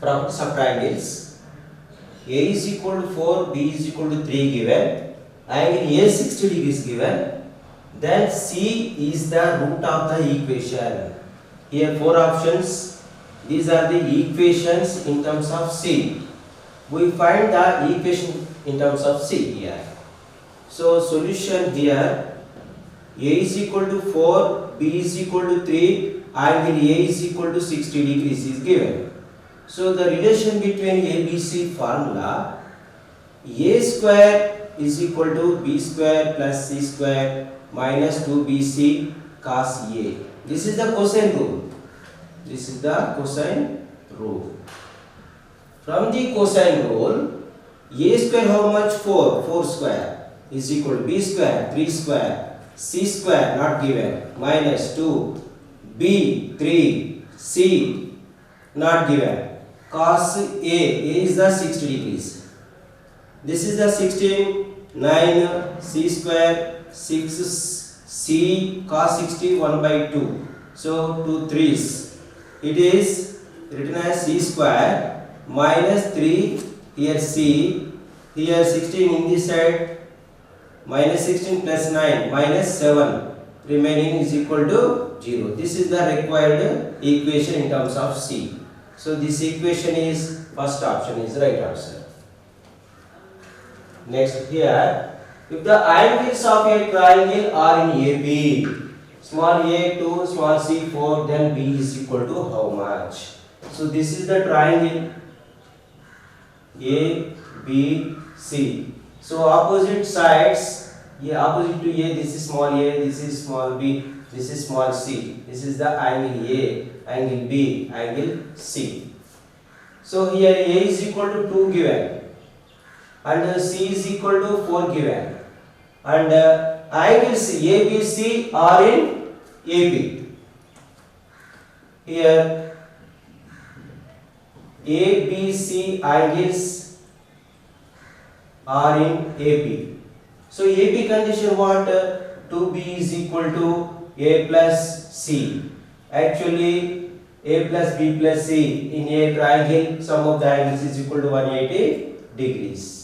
properties of triangles. A is equal to 4, B is equal to 3 given, angle A 60 degrees given, then C is the root of the equation. Here 4 options, these are the equations in terms of C. We find the equation in terms of C here. So solution here, A is equal to 4, B is equal to 3, angle A is equal to 60 degrees is given. So the relation between ABC formula, A square is equal to B square plus C square minus 2BC cos A. This is the cosine rule. This is the cosine rule. From the cosine rule, A square how much? 4. 4 square is equal to B square, 3 square, C square not given, minus 2, B 3, C not given. Cos A is the 60 degrees. This is the 16, 9, C square, 6, C cos 60, 1 by 2. So 2 3's. It is written as C square minus 3, here C, here 16 in this side, minus 16 plus 9, minus 7, remaining is equal to 0. This is the required equation in terms of C. So this equation is, first option is right answer. Next here, if the angles of a triangle are in AB, small a 2, small c 4, then B is equal to how much? So this is the triangle A, B, C. So opposite sides, opposite to A, this is small a, this is small b, this is small c. This is the angle A, angle B, angle C. So here A is equal to 2 given and C is equal to 4 given, and angles ABC are in AB. Here ABC angles are in AB. So AB condition what? 2B is equal to A plus C. Actually A plus B plus C in a triangle, sum of the angles is equal to 180 degrees.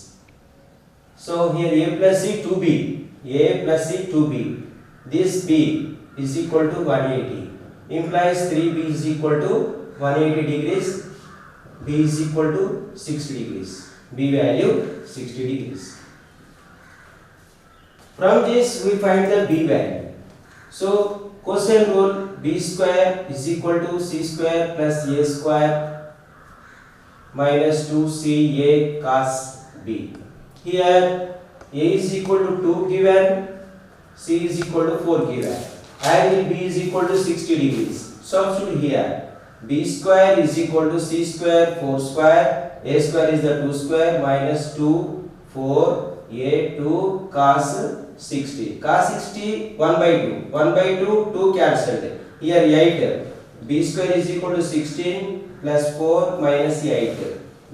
So here A plus C 2B, A plus C 2B. This B is equal to 180. Implies 3B is equal to 180 degrees. B is equal to 60 degrees. B value 60 degrees. From this we find the B value. So cosine rule, B square is equal to C square plus A square minus 2CA cos B. Here A is equal to 2 given, C is equal to 4 given. Angle B is equal to 60 degrees. Substitute here. B square is equal to C square 4 square, A square is the 2 square minus 2 4 A 2 cos 60. Cos 60 1 by 2. 1 by 2 2 cancelled. Here 8. B square is equal to 16 plus 4 minus 8.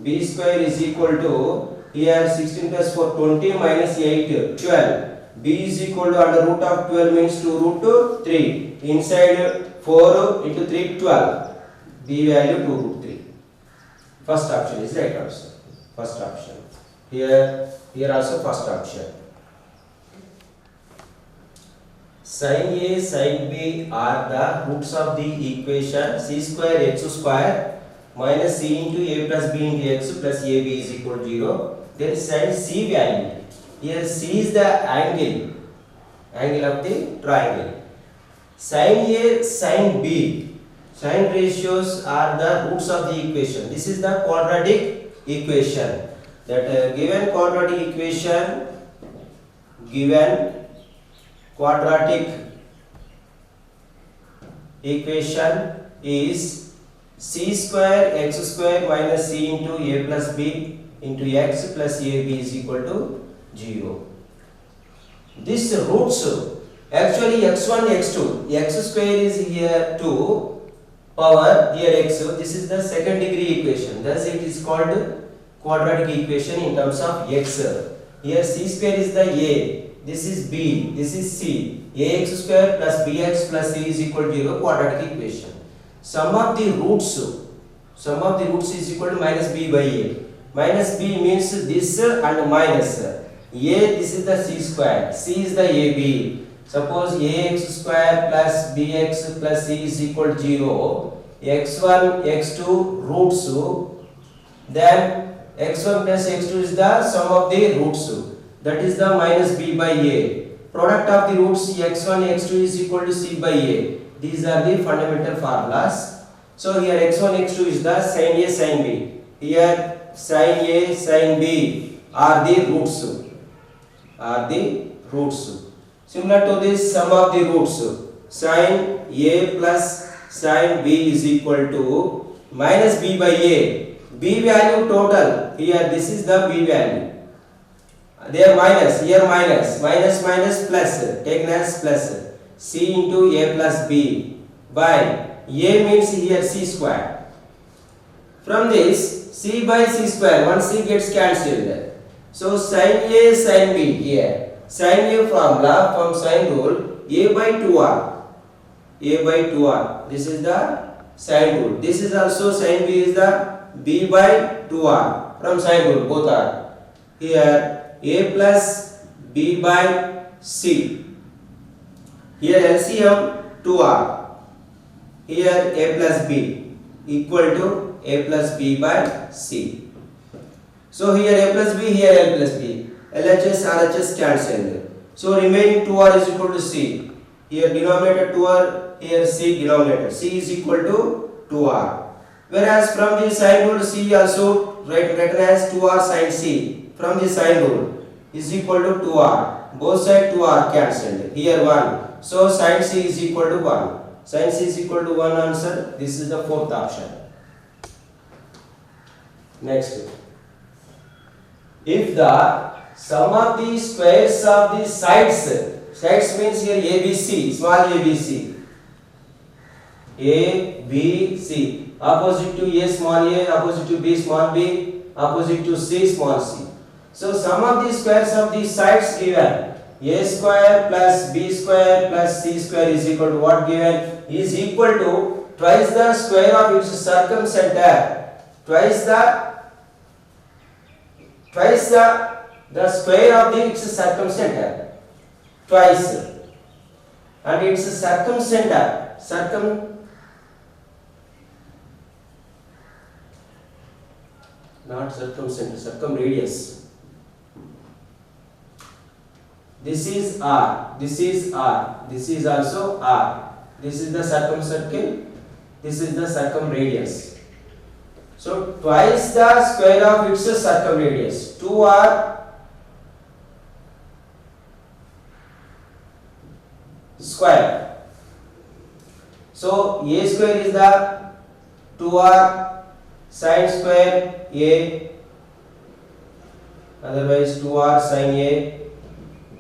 B square is equal to, here 16 plus 4 20 minus 8 12. B is equal to under root of 12 means 2 root 3. Inside 4 into 3 12. B value 2 root 3. First option is right answer. First option. Here also first option. Sin A, sin B are the roots of the equation c square x square minus c into a plus b into x plus ab is equal to 0. Then sin C value. Here C is the angle of the triangle. Sin A, sin B, sin ratios are the roots of the equation. This is the quadratic equation. That given quadratic equation, is c square x square minus c into a plus b into x plus ab is equal to 0. This roots actually x1 x2, x square is here 2 power here x, this is the second degree equation, thus it is called quadratic equation in terms of x. Here c square is the a, this is b, this is c, ax square plus bx plus c is equal to 0, quadratic equation. Sum of the roots Sum of the roots is equal to minus b by a. Minus b means this and minus. A, this is the c square. C is the ab. Suppose ax square plus bx plus c is equal to 0. x1, x2 roots. Then x1 plus x2 is the sum of the roots. That is the minus b by a. Product of the roots x1, x2 is equal to c by a. These are the fundamental formulas. So here x1, x2 is the sin a, sin b. Here sin a, sin b are the roots. Similar to this, sum of the roots sin a plus sin b is equal to minus b by a. B value total, here this is the b value. There minus, here minus plus, taken as plus, c into a plus b by a means here c square. From this, c by c square, one c gets cancelled. So sin a, sin b here. Sin a formula from sine rule, a by 2r. This is the sine rule. This is also sin b is the b by 2r from sine rule, both are. Here a plus b by c. Here LCM 2r. Here a plus b equal to a plus b by c. So here a plus b, here l plus b. LHS, RHS cancelled. So remaining 2r is equal to c. Here denominator 2r, here c denominator. C is equal to 2r. Whereas from the sine rule, c also written as 2r sin c. From the sine rule is equal to 2r. Both sides 2r cancelled. Here 1. So sin c is equal to 1. Sin c is equal to 1 answer. This is the fourth option. Next. If the sum of the squares of the sides means here ABC, small ABC, ABC, opposite to A small a, opposite to B small b, opposite to C small c. So sum of the squares of the sides given, a square plus b square plus c square is equal to what given? Is equal to twice the square of its circumcenter, twice the square of its circumcenter, twice, and its circumcenter, circumradius. This is R, this is R, this is also R. This is the circumcircle, this is the circumradius. So twice the square of its circumradius, 2r square. So a square is the 2r sin square a, otherwise 2r sin a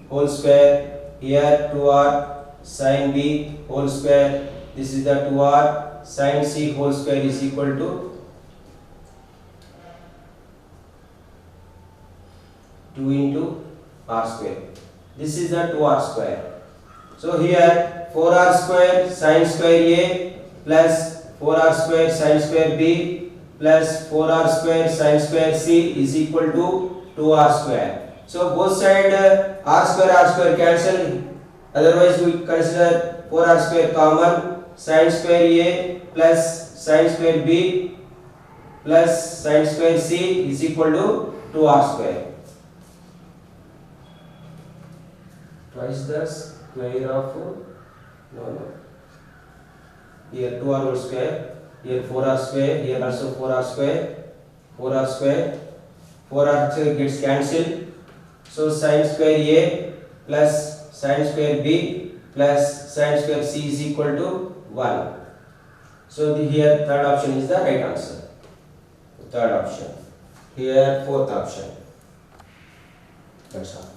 whole square. Here 2r sin b whole square. This is the 2r sin c whole square is equal to 2 into r square. This is the 2r square. So here 4r square sin square a plus 4r square sin square b plus 4r square sin square c is equal to 2r square. So both sides r square cancel. Otherwise we consider 4r square common. Sin square a plus sin square b plus sin square c is equal to 2r square. Twice the square of here 2r whole square, here 4r square, here also 4r square, 4r square, 4r gets cancelled. So sin square a plus sin square b plus sin square c is equal to 1. So here third option is the right answer. Third option. Here fourth option. That's all.